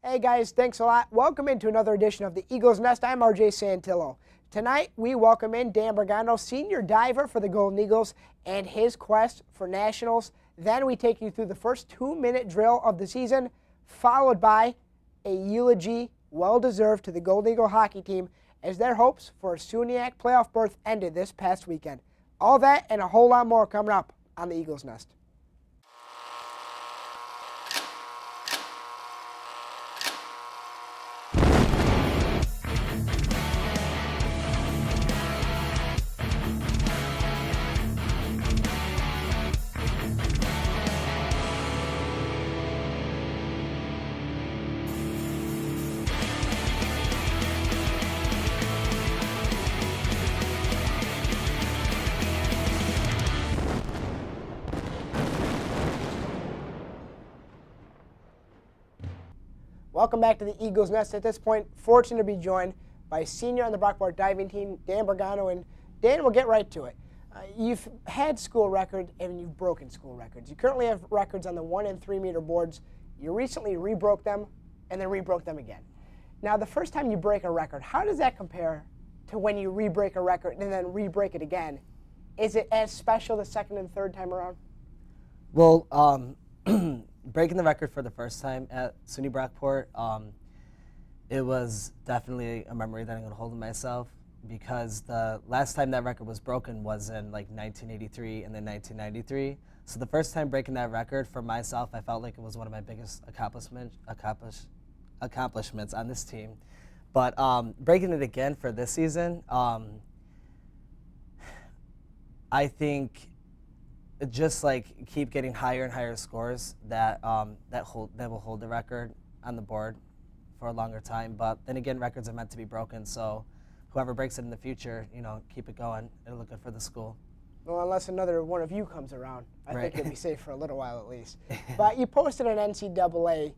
Hey guys, thanks a lot. Welcome into another edition of the Eagles Nest. I'm RJ Santillo. Tonight we welcome in Dan Brigano, senior diver for the Golden Eagles, and his quest for nationals. Then we take you through the first 2-minute drill of the season, followed by a eulogy, well-deserved, to the Golden Eagle hockey team as their hopes for a SUNYAC playoff berth ended this past weekend. All that and a whole lot more coming up on the Eagles Nest. Welcome back to the Eagles Nest. At this point, fortunate to be joined by senior on the brockport diving team, Dan Brigano. And Dan, we'll get right to it. You've had school records and you've broken school records. You currently have records on the 1 and 3 meter boards. You recently rebroke them and then rebroke them again. Now, the first time you break a record, how does that compare to when you rebreak a record and then rebreak it again? Is it as special the second and third time around? Well, breaking the record for the first time at SUNY Brockport, it was definitely a memory that I'm going to hold in myself, because the last time that record was broken was in like 1983 and then 1993. So the first time breaking that record for myself, I felt like it was one of my biggest accomplishments on this team. But breaking it again for this season, I think just like keep getting higher and higher scores that will hold the record on the board for a longer time. But then again, records are meant to be broken, so whoever breaks it in the future, keep it going. It'll look good for the school. Well, unless another one of you comes around, I Right. think you'll be safe for a little while at least. But you posted an NCAA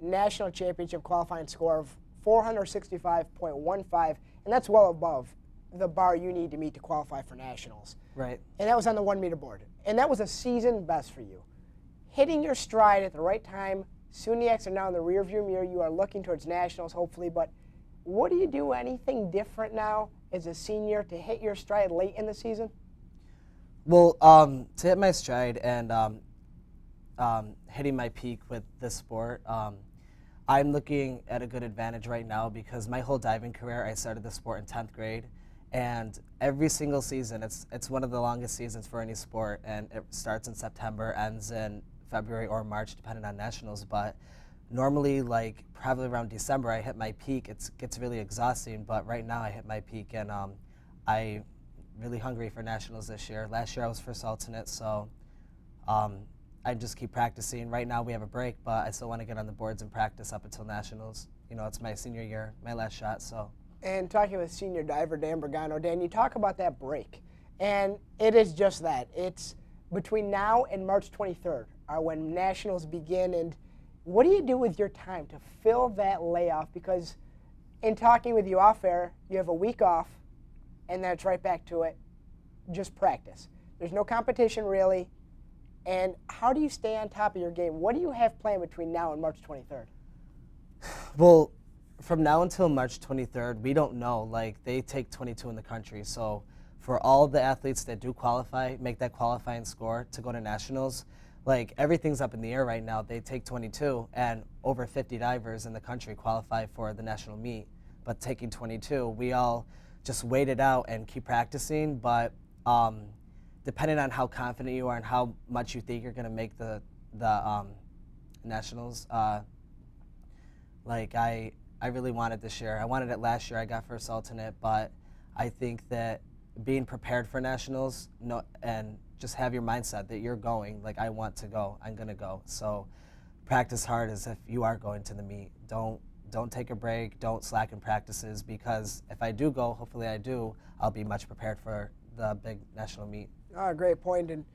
national championship qualifying score of 465.15, and that's well above the bar you need to meet to qualify for nationals. Right. And that was on the 1 meter board. And that was a season best for you. Hitting your stride at the right time, SUNYACs are now in the rearview mirror. You are looking towards nationals, hopefully. But what do you do anything different now as a senior to hit your stride late in the season? Well, to hit my stride and hitting my peak with this sport, I'm looking at a good advantage right now, because my whole diving career, I started the sport in 10th grade. And every single season, it's one of the longest seasons for any sport, and it starts in September, ends in February or March, depending on nationals. But normally, like probably around December, I hit my peak. It gets really exhausting, but right now I hit my peak, and I'm really hungry for nationals this year. Last year I was first alternate, so I just keep practicing. Right now we have a break, but I still want to get on the boards and practice up until nationals. It's my senior year, my last shot, so. And talking with senior diver Dan Brigano, Dan, you talk about that break, and it is just that. It's between now and March 23rd are when nationals begin, and what do you do with your time to fill that layoff? Because in talking with you off air, you have a week off, and then it's right back to it, just practice. There's no competition really, and how do you stay on top of your game? What do you have planned between now and March 23rd? Well, from now until March 23rd, we don't know. Like, they take 22 in the country. So for all the athletes that do qualify, make that qualifying score to go to nationals, like, everything's up in the air right now. They take 22, and over 50 divers in the country qualify for the national meet. But taking 22, we all just wait it out and keep practicing. But depending on how confident you are and how much you think you're going to make the nationals, I really wanted this year. I wanted it last year. I got first alternate, but I think that being prepared for nationals, and just have your mindset that you're going, like, I want to go, I'm going to go. So practice hard as if you are going to the meet. Don't take a break. Don't slacken practices, because if I do go, hopefully I do, I'll be much prepared for the big national meet. Oh, great point. And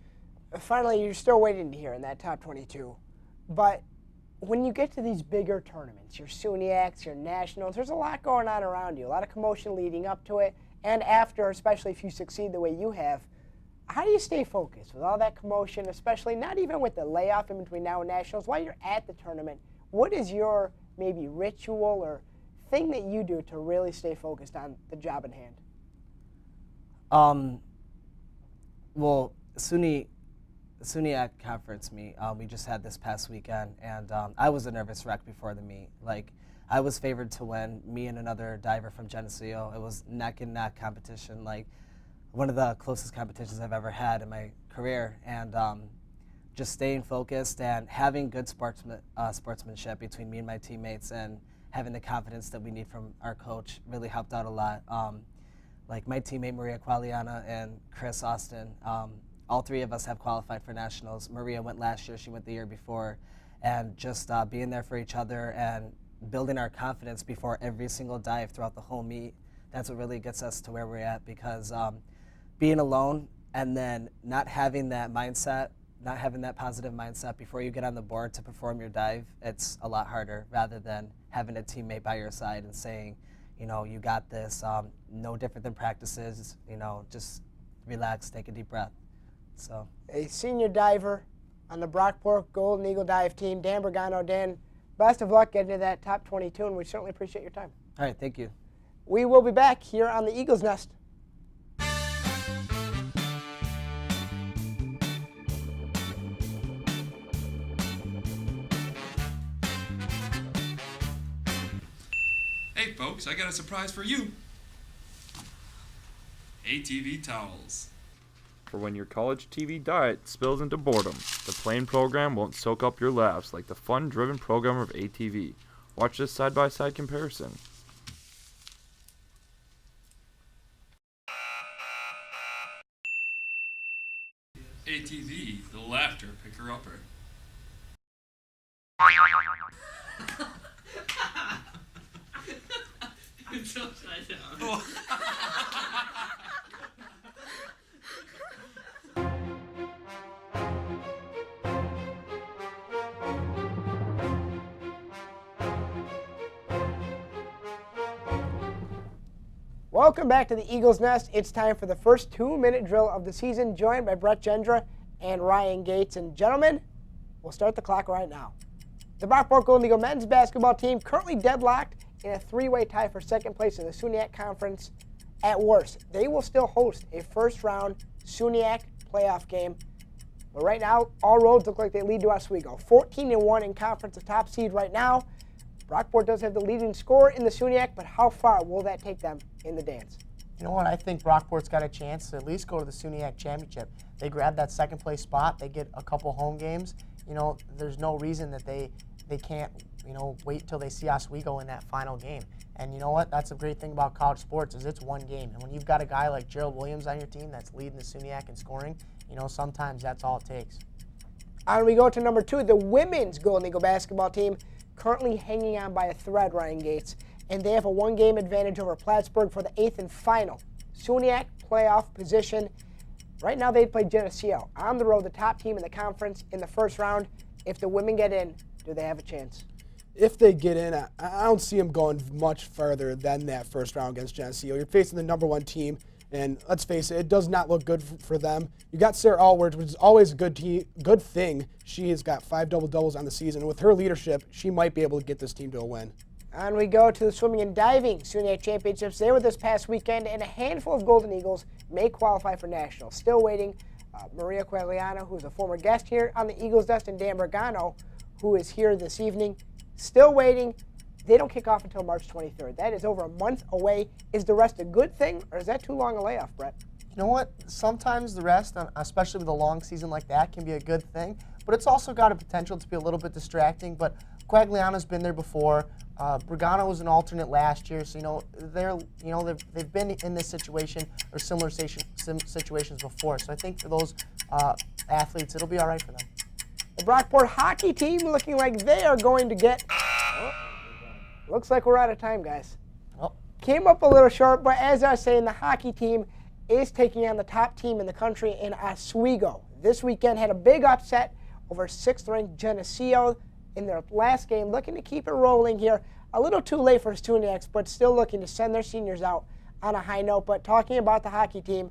finally, you're still waiting to hear in that top 22. But when you get to these bigger tournaments, your SUNYACs, your nationals, there's a lot going on around you, a lot of commotion leading up to it and after, especially if you succeed the way you have. How do you stay focused with all that commotion, especially not even with the layoff in between now and nationals? While you're at the tournament, what is your maybe ritual or thing that you do to really stay focused on the job in hand? Well, SUNYAC conference meet we just had this past weekend, and I was a nervous wreck before the meet. Like, I was favored to win, me and another diver from Geneseo. It was neck and neck competition, like one of the closest competitions I've ever had in my career. And just staying focused and having good sportsmanship between me and my teammates, and having the confidence that we need from our coach really helped out a lot. Like my teammate Maria Qualiana and Chris Austin, all three of us have qualified for nationals. Maria went last year, she went the year before, and just being there for each other and building our confidence before every single dive throughout the whole meet, that's what really gets us to where we're at, because being alone and then not having that mindset, not having that positive mindset before you get on the board to perform your dive, it's a lot harder rather than having a teammate by your side and saying, you know, you got this, no different than practices, you know, just relax, take a deep breath. So, a senior diver on the Brockport Golden Eagle dive team, Dan Brigano. Dan, best of luck getting to that top 22, and we certainly appreciate your time. All right, thank you. We will be back here on the Eagle's Nest. Hey folks, I got a surprise for you. ATV towels. For when your college TV diet spills into boredom, the plain program won't soak up your laughs like the fun-driven program of ATV. Watch this side-by-side comparison. ATV, the laughter picker-upper. It's upside down. Oh. Welcome back to the Eagle's Nest. It's time for the first 2-minute drill of the season, joined by Brett Jendra and Ryan Gates. And gentlemen, we'll start the clock right now. The Brockport Golden Eagle men's basketball team currently deadlocked in a 3-way tie for second place in the SUNYAC Conference. At worst, they will still host a first-round SUNYAC playoff game. But right now, all roads look like they lead to Oswego. 14-1 in conference, the top seed right now. Brockport does have the leading scorer in the SUNYAC, but how far will that take them in the dance? You know what? I think Brockport's got a chance to at least go to the SUNYAC championship. They grab that second-place spot. They get a couple home games. You know, there's no reason that they can't, you know, wait till they see Oswego in that final game. And you know what? That's a great thing about college sports is it's one game. And when you've got a guy like Gerald Williams on your team that's leading the SUNYAC in scoring, you know, sometimes that's all it takes. On we go to number 2, the women's Golden Eagle basketball team, currently hanging on by a thread, Ryan Gates. And they have a 1-game advantage over Plattsburgh for the 8th and final SUNYAC playoff position. Right now they play Geneseo on the road, the top team in the conference in the first round. If the women get in, do they have a chance? If they get in, I don't see them going much further than that first round against Geneseo. You're facing the number 1 team, and let's face it does not look good for them. You got Sarah Allwards, which is always a good thing. She has got 5 double-doubles on the season. With her leadership, she might be able to get this team to a win. On we go to the swimming and diving SUNYAC championships. They were this past weekend, and a handful of Golden Eagles may qualify for nationals. Still waiting. Maria Qualiana, who's a former guest here on the Eagles Nest, and Dan Brigano, who is here this evening. Still waiting. They don't kick off until March 23rd. That is over a month away. Is the rest a good thing, or is that too long a layoff, Brett? You know what? Sometimes the rest, especially with a long season like that, can be a good thing. But it's also got a potential to be a little bit distracting. But Quagliano's been there before. Brigano was an alternate last year, so they've been in this situation or similar situations before. So I think for those athletes, it'll be all right for them. The Brockport hockey team looking like they are going to get. Looks like we're out of time, guys. Came up a little short, but as I was saying, the hockey team is taking on the top team in the country in Oswego. This weekend had a big upset over 6th-ranked Geneseo in their last game, looking to keep it rolling here. A little too late for SUNYAC, but still looking to send their seniors out on a high note. But talking about the hockey team,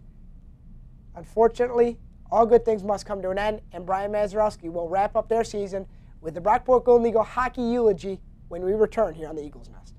unfortunately, all good things must come to an end, and Brian Mazurowski will wrap up their season with the Brockport Golden Eagle hockey eulogy when we return here on the Eagles Nest.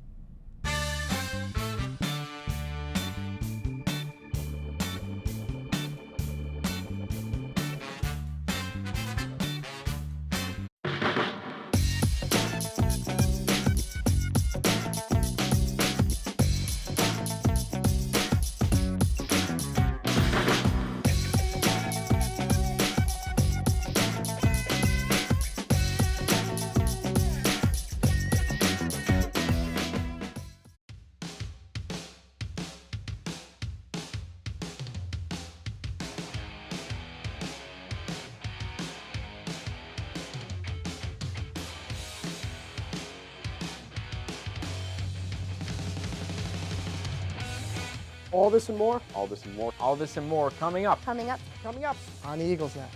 All this and more. All this and more. All this and more coming up. Coming up on the Eagles Nest.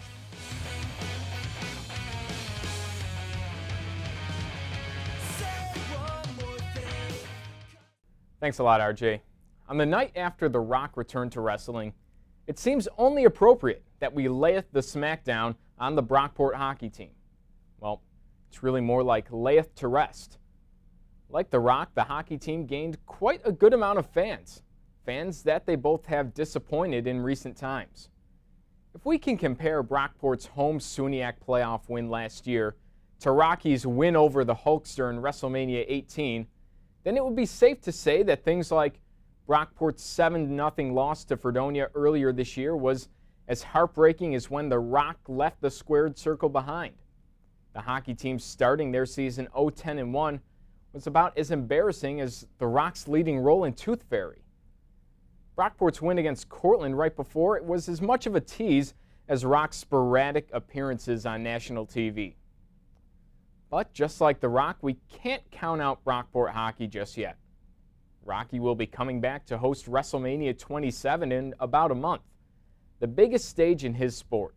Thanks a lot, RJ. On the night after The Rock returned to wrestling, it seems only appropriate that we layeth the smackdown on the Brockport hockey team. Well, it's really more like layeth to rest. Like The Rock, the hockey team gained quite a good amount of fans that they both have disappointed in recent times. If we can compare Brockport's home SUNYAC playoff win last year to Rocky's win over the Hulkster in WrestleMania 18, then it would be safe to say that things like Brockport's 7-0 loss to Fredonia earlier this year was as heartbreaking as when The Rock left the squared circle behind. The hockey team starting their season 0-10-1 was about as embarrassing as The Rock's leading role in Tooth Fairy. Brockport's win against Cortland right before it was as much of a tease as Rock's sporadic appearances on national TV. But just like The Rock, we can't count out Brockport hockey just yet. Rocky will be coming back to host WrestleMania 27 in about a month, the biggest stage in his sport.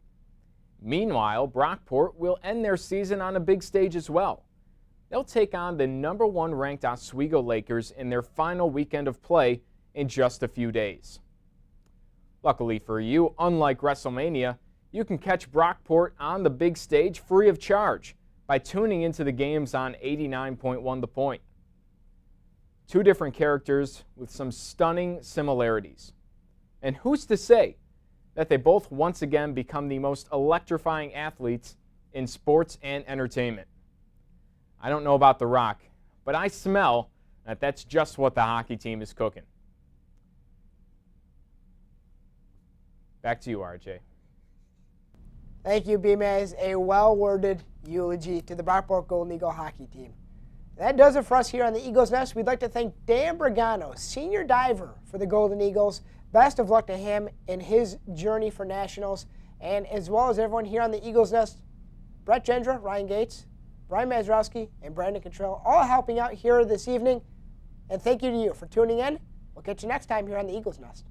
Meanwhile, Brockport will end their season on a big stage as well. They'll take on the #1 ranked Oswego Lakers in their final weekend of play in just a few days. Luckily for you, unlike WrestleMania, you can catch Brockport on the big stage free of charge by tuning into the games on 89.1 The Point. Two different characters with some stunning similarities. And who's to say that they both once again become the most electrifying athletes in sports and entertainment? I don't know about The Rock, but I smell that that's just what the hockey team is cooking. Back to you, RJ. Thank you, B-Maz. A well-worded eulogy to the Brockport Golden Eagle hockey team. That does it for us here on the Eagles Nest. We'd like to thank Dan Brigano, senior diver for the Golden Eagles. Best of luck to him in his journey for nationals, and as well as everyone here on the Eagles Nest, Brett Jendra, Ryan Gates, Brian Mazurowski, and Brandon Cottrell, all helping out here this evening. And thank you to you for tuning in. We'll catch you next time here on the Eagles Nest.